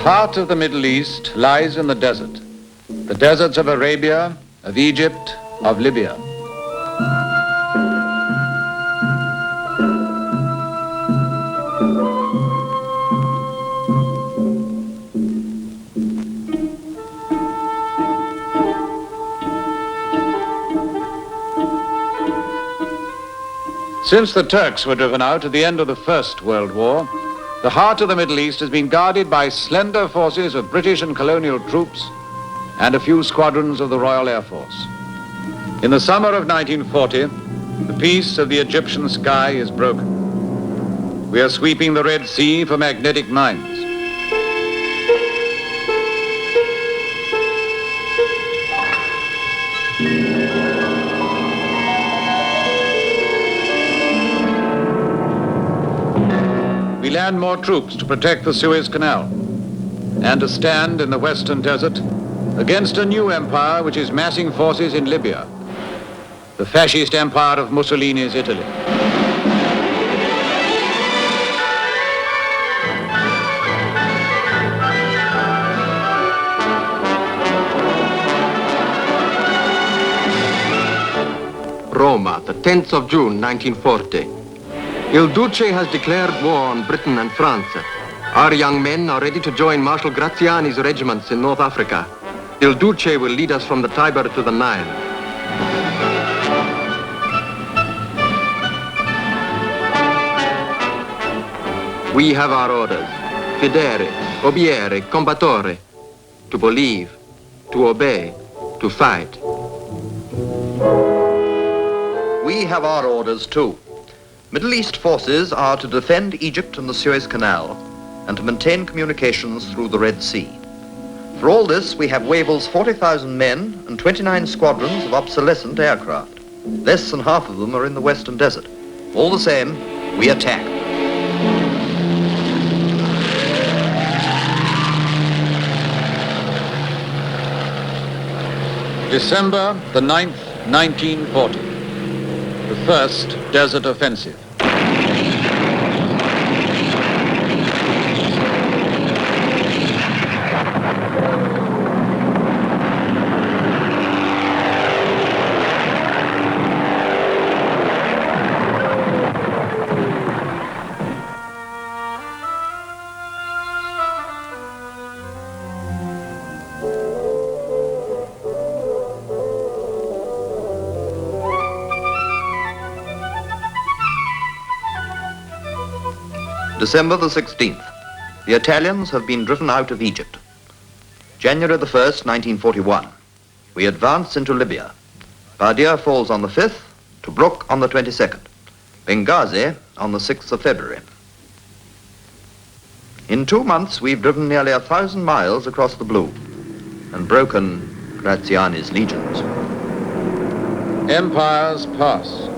heart of the Middle East lies in the desert. The deserts of Arabia, of Egypt, of Libya. Since the Turks were driven out at the end of the First World War, the heart of the Middle East has been guarded by slender forces of British and colonial troops and a few squadrons of the Royal Air Force. In the summer of 1940, the peace of the Egyptian sky is broken. We are sweeping the Red Sea for magnetic mines. We land more troops to protect the Suez Canal and to stand in the Western Desert against a new empire which is massing forces in Libya, the fascist empire of Mussolini's Italy. Roma, the 10th of June, 1940. Il Duce has declared war on Britain and France. Our young men are ready to join Marshal Graziani's regiments in North Africa. Il Duce will lead us from the Tiber to the Nile. We have our orders. Fidere, obiere, combattore. To believe, to obey, to fight. We have our orders too. Middle East forces are to defend Egypt and the Suez Canal and to maintain communications through the Red Sea. For all this, we have Wavell's 40,000 men and 29 squadrons of obsolescent aircraft. Less than half of them are in the Western Desert. All the same, we attack. December the 9th, 1940. The first desert offensive. December the 16th. The Italians have been driven out of Egypt. January the 1st, 1941. We advance into Libya. Bardia falls on the 5th, Tobruk on the 22nd. Benghazi on the 6th of February. In 2 months, we've driven nearly 1,000 miles across the blue and broken Graziani's legions. Empires pass,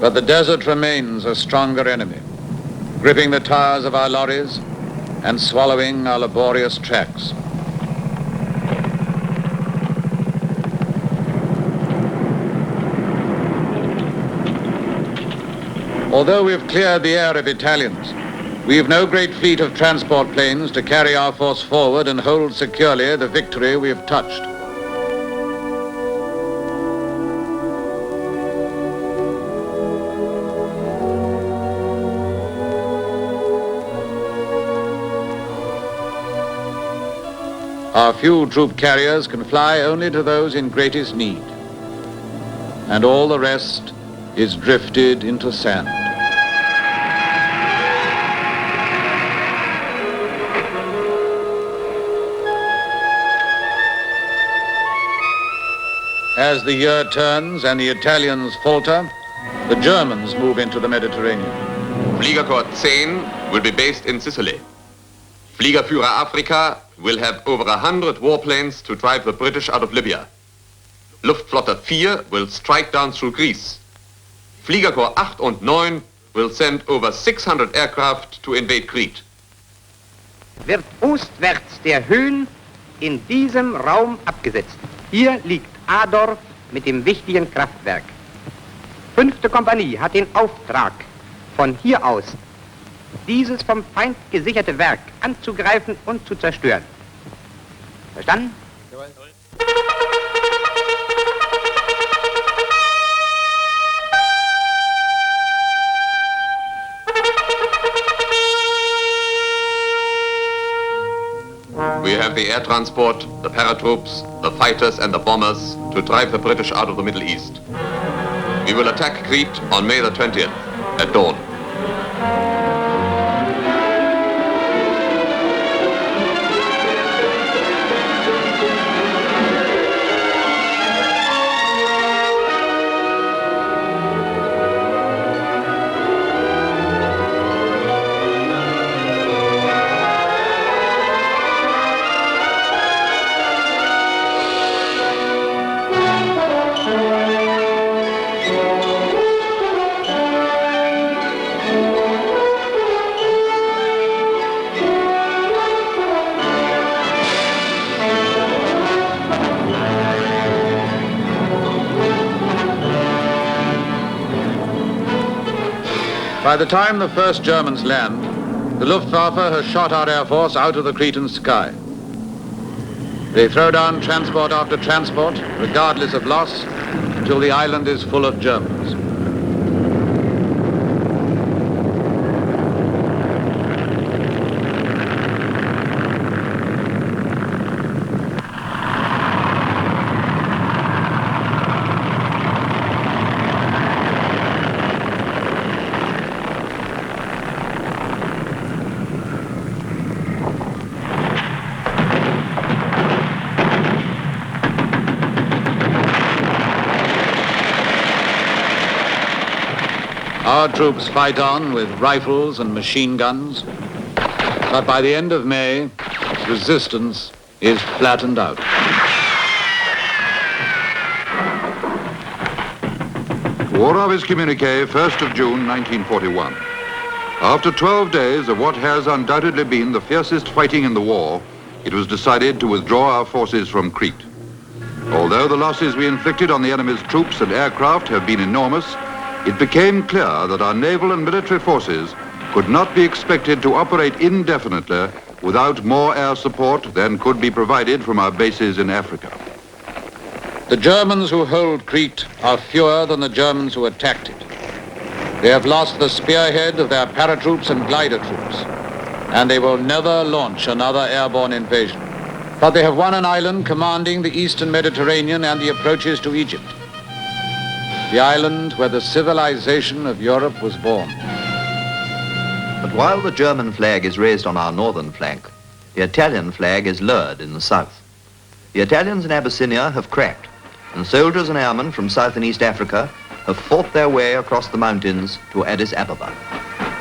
but the desert remains a stronger enemy, gripping the tires of our lorries and swallowing our laborious tracks. Although we've cleared the air of Italians, we have no great fleet of transport planes to carry our force forward and hold securely the victory we have touched. Our few troop carriers can fly only to those in greatest need, and all the rest is drifted into sand. As the year turns and the Italians falter, the Germans move into the Mediterranean. Fliegerkorps 10 will be based in Sicily. Fliegerführer Afrika will have over 100 warplanes to drive the British out of Libya. Luftflotte 4 will strike down through Greece. Fliegerkorps 8 und 9 will send over 600 aircraft to invade Crete. Wird ostwärts der Höhen in diesem Raum abgesetzt. Hier liegt Adorf mit dem wichtigen Kraftwerk. 5. Kompanie hat den Auftrag, von hier aus dieses vom Feind gesicherte Werk anzugreifen und zu zerstören. Verstanden? We have the air transport, the paratroops, the fighters and the bombers to drive the British out of the Middle East. We will attack Crete on May the 20th at dawn. By the time the first Germans land, the Luftwaffe has shot our Air Force out of the Cretan sky. They throw down transport after transport, regardless of loss, until the island is full of Germans. Our troops fight on with rifles and machine guns, but by the end of May, resistance is flattened out. War Office Communique, 1st of June, 1941. After 12 days of what has undoubtedly been the fiercest fighting in the war, it was decided to withdraw our forces from Crete. Although the losses we inflicted on the enemy's troops and aircraft have been enormous, it became clear that our naval and military forces could not be expected to operate indefinitely without more air support than could be provided from our bases in Africa. The Germans who hold Crete are fewer than the Germans who attacked it. They have lost the spearhead of their paratroops and glider troops, and they will never launch another airborne invasion. But they have won an island commanding the eastern Mediterranean and the approaches to Egypt. The island where the civilization of Europe was born. But while the German flag is raised on our northern flank, the Italian flag is lowered in the south. The Italians in Abyssinia have cracked, and soldiers and airmen from South and East Africa have fought their way across the mountains to Addis Ababa.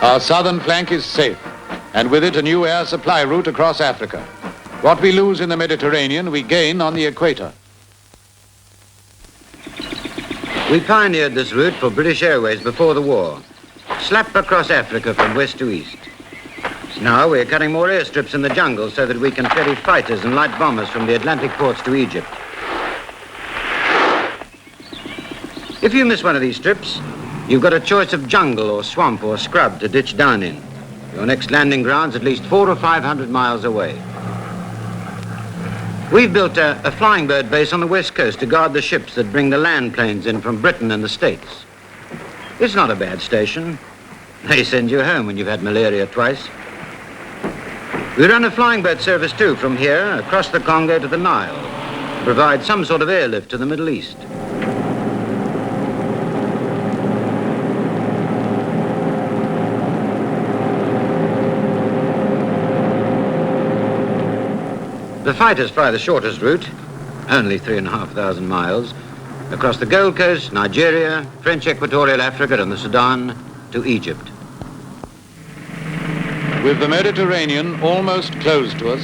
Our southern flank is safe, and with it a new air supply route across Africa. What we lose in the Mediterranean, we gain on the equator. We pioneered this route for British Airways before the war. Slap across Africa from west to east. Now we're cutting more airstrips in the jungle so that we can ferry fighters and light bombers from the Atlantic ports to Egypt. If you miss one of these strips, you've got a choice of jungle or swamp or scrub to ditch down in. Your next landing ground's at least 400 or 500 miles away. We've built a flying bird base on the west coast to guard the ships that bring the land planes in from Britain and the States. It's not a bad station. They send you home when you've had malaria twice. We run a flying bird service too from here across the Congo to the Nile to provide some sort of airlift to the Middle East. The fighters fly the shortest route, only 3,500 miles, across the Gold Coast, Nigeria, French Equatorial Africa and the Sudan to Egypt. With the Mediterranean almost closed to us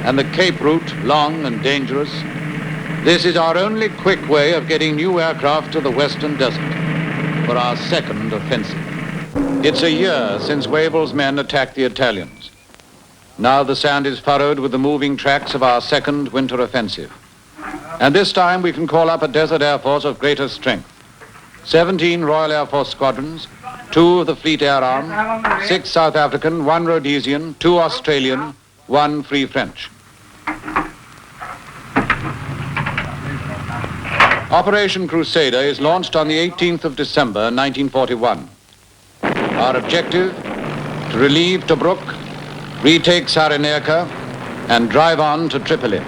and the Cape route long and dangerous, this is our only quick way of getting new aircraft to the Western Desert for our second offensive. It's a year since Wavell's men attacked the Italians. Now the sand is furrowed with the moving tracks of our second winter offensive. And this time we can call up a desert air force of greater strength. 17 Royal Air Force squadrons, 2 of the Fleet Air Arm, 6 South African, 1 Rhodesian, 2 Australian, 1 Free French. Operation Crusader is launched on the 18th of December, 1941. Our objective, to relieve Tobruk, retake Cyrenaica, and drive on to Tripoli.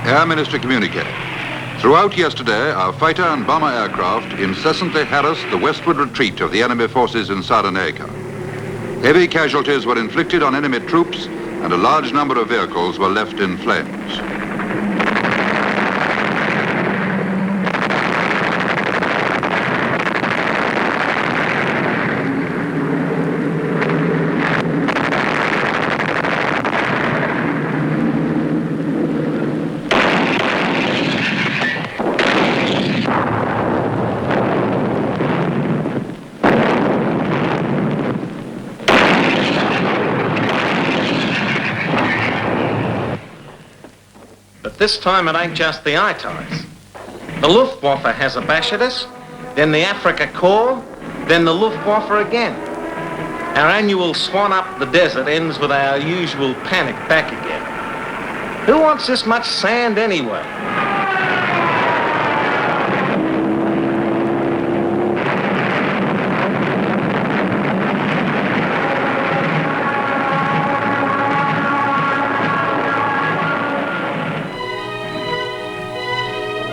Air Minister communique. Throughout yesterday, our fighter and bomber aircraft incessantly harassed the westward retreat of the enemy forces in Cyrenaica. Heavy casualties were inflicted on enemy troops, and a large number of vehicles were left in flames. This time it ain't just the ITIs. The Luftwaffe has a bash at us, then the Afrika Korps, then the Luftwaffe again. Our annual swan up the desert ends with our usual panic back again. Who wants this much sand anyway?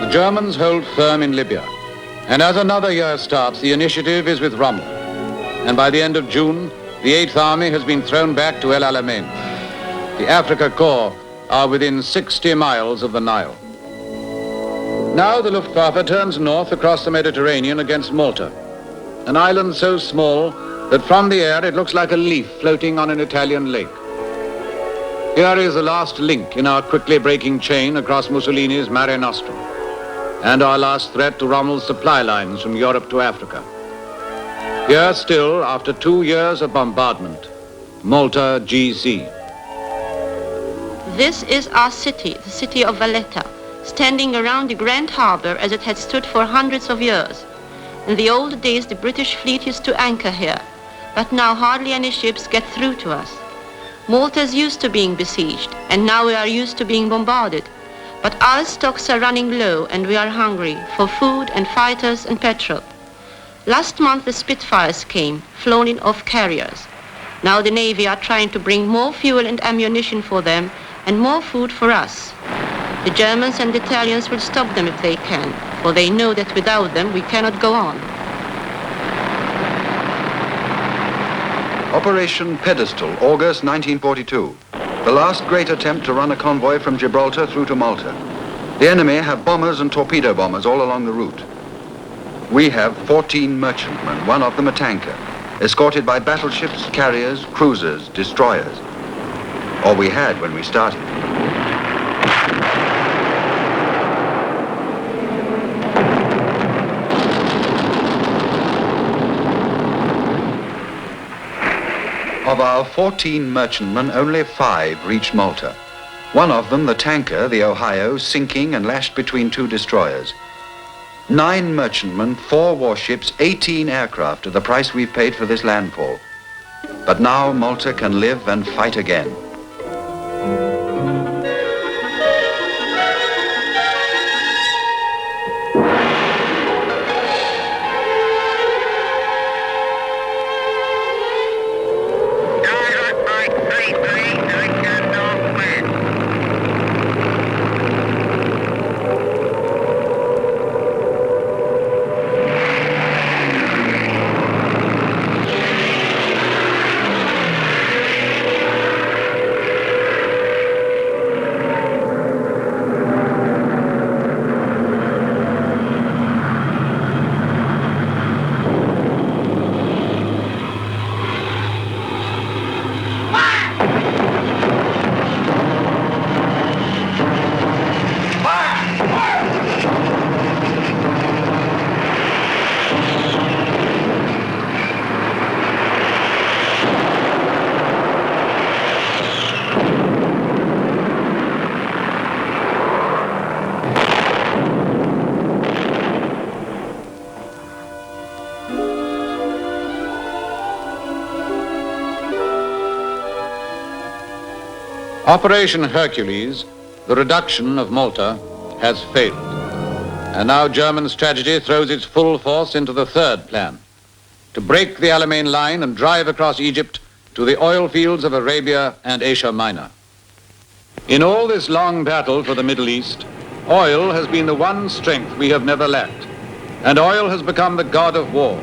The Germans hold firm in Libya, and as another year starts, the initiative is with Rommel. And by the end of June, the 8th Army has been thrown back to El Alamein. The Afrika Korps are within 60 miles of the Nile. Now the Luftwaffe turns north across the Mediterranean against Malta, an island so small that from the air it looks like a leaf floating on an Italian lake. Here is the last link in our quickly breaking chain across Mussolini's Mare Nostrum, and our last threat to Rommel's supply lines from Europe to Africa. Here still, after 2 years of bombardment, Malta, GC. This is our city, the city of Valletta, standing around the grand harbor as it had stood for hundreds of years. In the old days, the British fleet used to anchor here, but now hardly any ships get through to us. Malta is used to being besieged, and now we are used to being bombarded. But our stocks are running low, and we are hungry for food and fighters and petrol. Last month the Spitfires came, flown in off carriers. Now the Navy are trying to bring more fuel and ammunition for them and more food for us. The Germans and the Italians will stop them if they can, for they know that without them we cannot go on. Operation Pedestal, August 1942. The last great attempt to run a convoy from Gibraltar through to Malta. The enemy have bombers and torpedo bombers all along the route. We have 14 merchantmen, one of them a tanker, escorted by battleships, carriers, cruisers, destroyers. Or we had when we started. Of our 14 merchantmen, only 5 reached Malta. One of them, the tanker, the Ohio, sinking and lashed between 2 destroyers. 9 merchantmen, 4 warships, 18 aircraft are the price we've paid for this landfall. But now Malta can live and fight again. Operation Hercules, the reduction of Malta, has failed. And now German strategy throws its full force into the third plan, to break the Alamein line and drive across Egypt to the oil fields of Arabia and Asia Minor. In all this long battle for the Middle East, oil has been the one strength we have never lacked, and oil has become the god of war,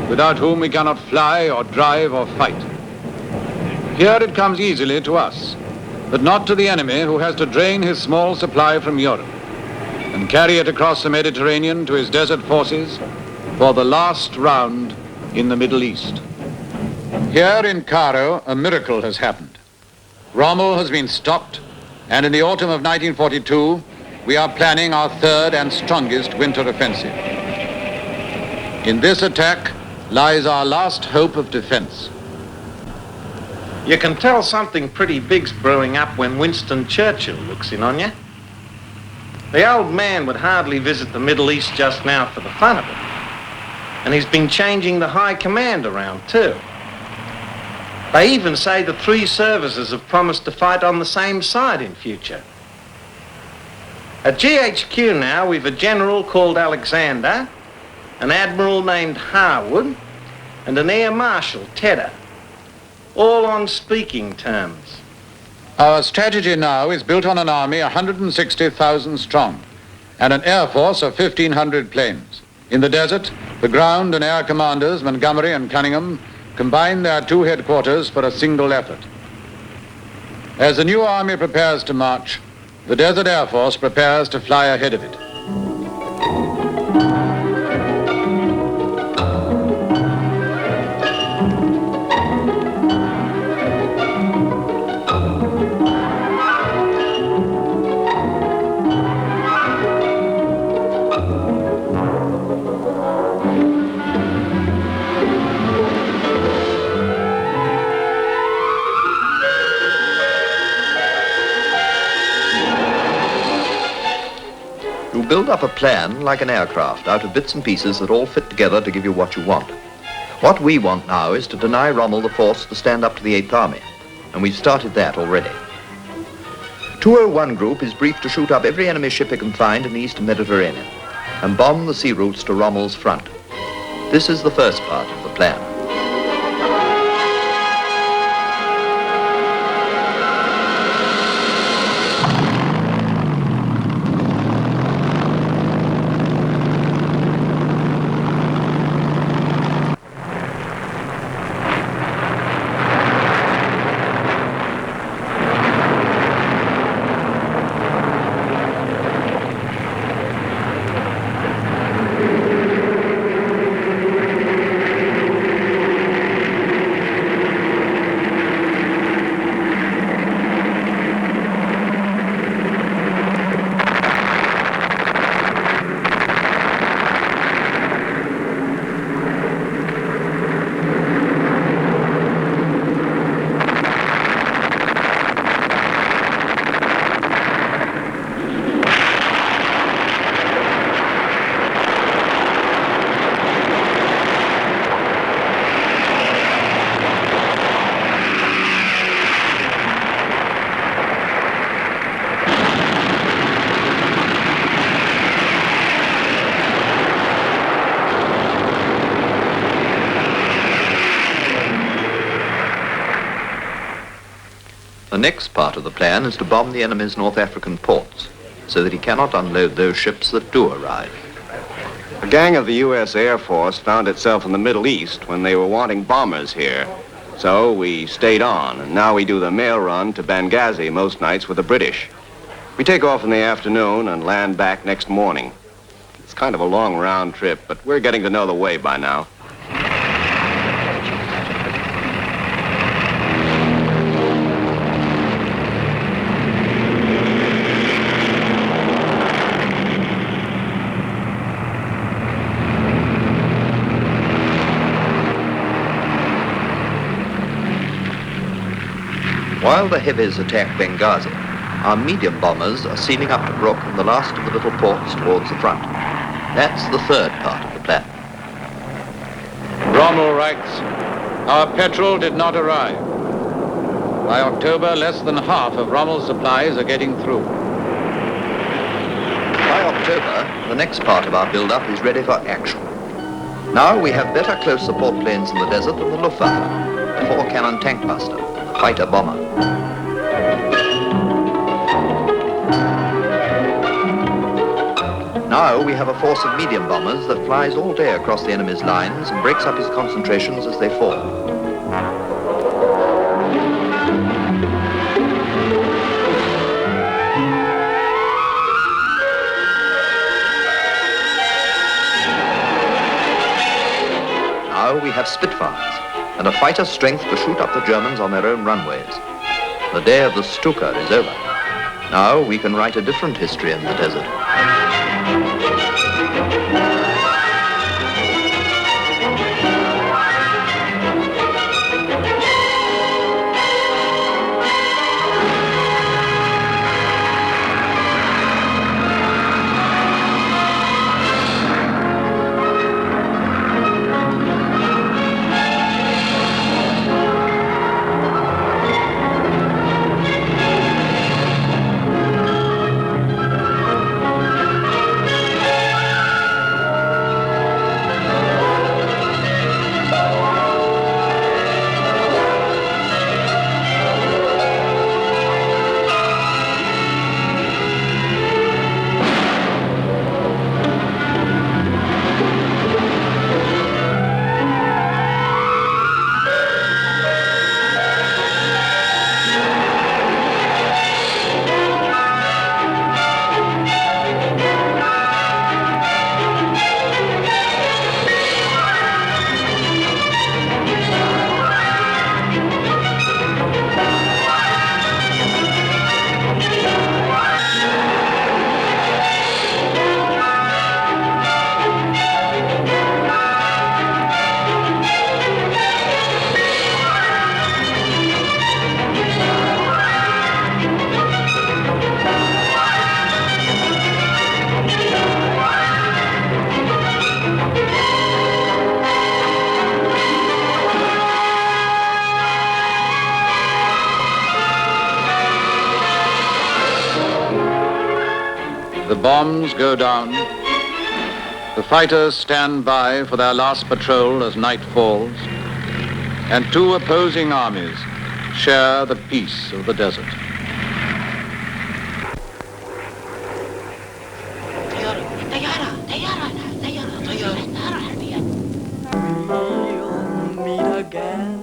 without whom we cannot fly or drive or fight. Here it comes easily to us, but not to the enemy who has to drain his small supply from Europe and carry it across the Mediterranean to his desert forces for the last round in the Middle East. Here in Cairo, a miracle has happened. Rommel has been stopped, and in the autumn of 1942, we are planning our third and strongest winter offensive. In this attack lies our last hope of defense. You can tell something pretty big's brewing up when Winston Churchill looks in on you. The old man would hardly visit the Middle East just now for the fun of it. And he's been changing the high command around too. They even say the three services have promised to fight on the same side in future. At GHQ now, we've a general called Alexander, an admiral named Harwood, and an air marshal, Tedder, all on speaking terms. Our strategy now is built on an army 160,000 strong and an air force of 1,500 planes. In the desert, the ground and air commanders, Montgomery and Cunningham, combine their two headquarters for a single effort. As the new army prepares to march, the Desert Air Force prepares to fly ahead of it. Build up a plan like an aircraft out of bits and pieces that all fit together to give you what you want. What we want now is to deny Rommel the force to stand up to the 8th Army, and we've started that already. 201 Group is briefed to shoot up every enemy ship it can find in the Eastern Mediterranean and bomb the sea routes to Rommel's front. This is the first part of the plan. The next part of the plan is to bomb the enemy's North African ports, so that he cannot unload those ships that do arrive. A gang of the U.S. Air Force found itself in the Middle East when they were wanting bombers here. So we stayed on, and now we do the mail run to Benghazi most nights with the British. We take off in the afternoon and land back next morning. It's kind of a long round trip, but we're getting to know the way by now. While the heavies attack Benghazi, our medium bombers are sealing up Tobruk and the last of the little ports towards the front. That's the third part of the plan. Rommel writes, our petrol did not arrive. By October, less than half of Rommel's supplies are getting through. By October, the next part of our build-up is ready for action. Now we have better close support planes in the desert than the Luftwaffe, the 4-cannon tank buster, the fighter bomber. Now we have a force of medium bombers that flies all day across the enemy's lines and breaks up his concentrations as they fall. Now we have Spitfires and a fighter's strength to shoot up the Germans on their own runways. The day of the Stuka is over. Now we can write a different history in the desert. The bombs go down. The fighters stand by for their last patrol as night falls. And two opposing armies share the peace of the desert. We'll meet again.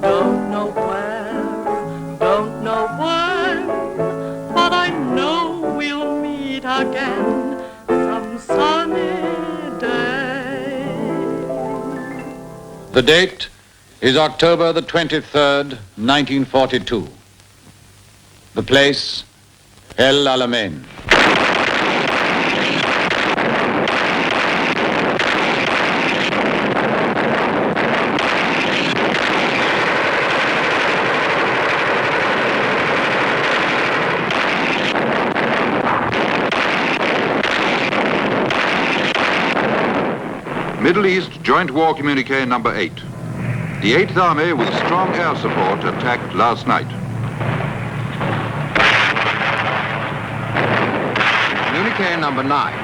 Don't know where, don't know when, but I know we'll meet again some sunny day. The date is October the 23rd, 1942. The place, El Alamein. Middle East Joint War Communique number 8. The 8th Army with strong air support attacked last night. Communique number 9.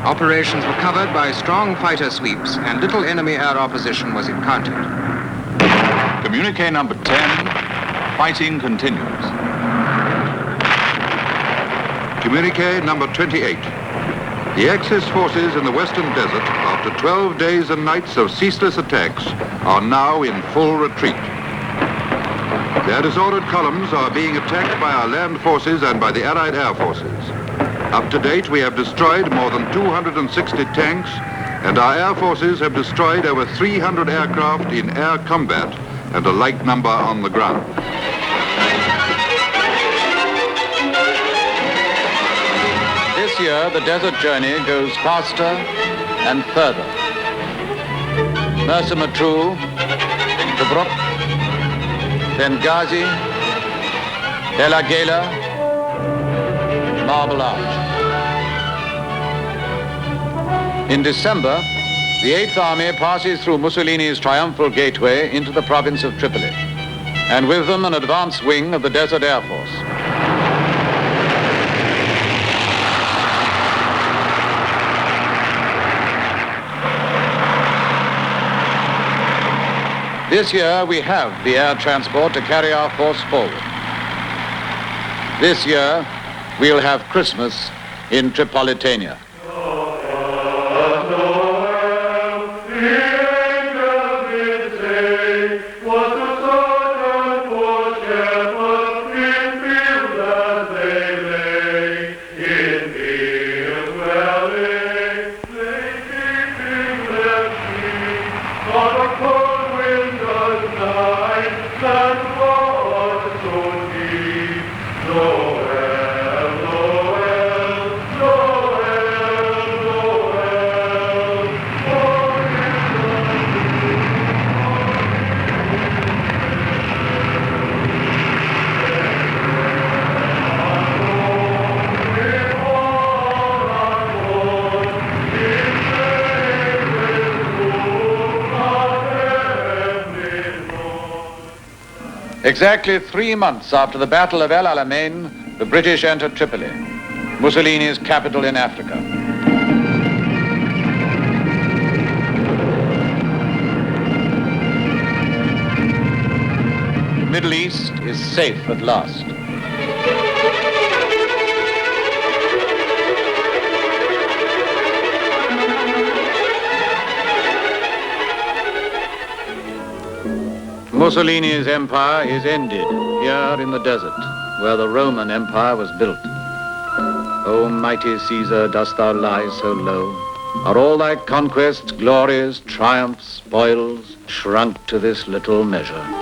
Operations were covered by strong fighter sweeps and little enemy air opposition was encountered. Communique number 10. Fighting continues. Communique number 28. The Axis forces in the Western Desert, after 12 days and nights of ceaseless attacks, are now in full retreat. Their disordered columns are being attacked by our land forces and by the Allied air forces. Up to date, we have destroyed more than 260 tanks, and our air forces have destroyed over 300 aircraft in air combat and a like number on the ground. This year, the desert journey goes faster and further. Mersa Matruh, Tobruk, Benghazi, El Agheila, Marble Arch. In December, the 8th Army passes through Mussolini's triumphal gateway into the province of Tripoli. and with them an advance wing of the Desert Air Force. This year we have the air transport to carry our force forward. This year we'll have Christmas in Tripolitania. Exactly 3 months after the Battle of El Alamein, the British entered Tripoli, Mussolini's capital in Africa. The Middle East is safe at last. Mussolini's empire is ended here in the desert, where the Roman Empire was built. O mighty Caesar, dost thou lie so low? Are all thy conquests, glories, triumphs, spoils, shrunk to this little measure?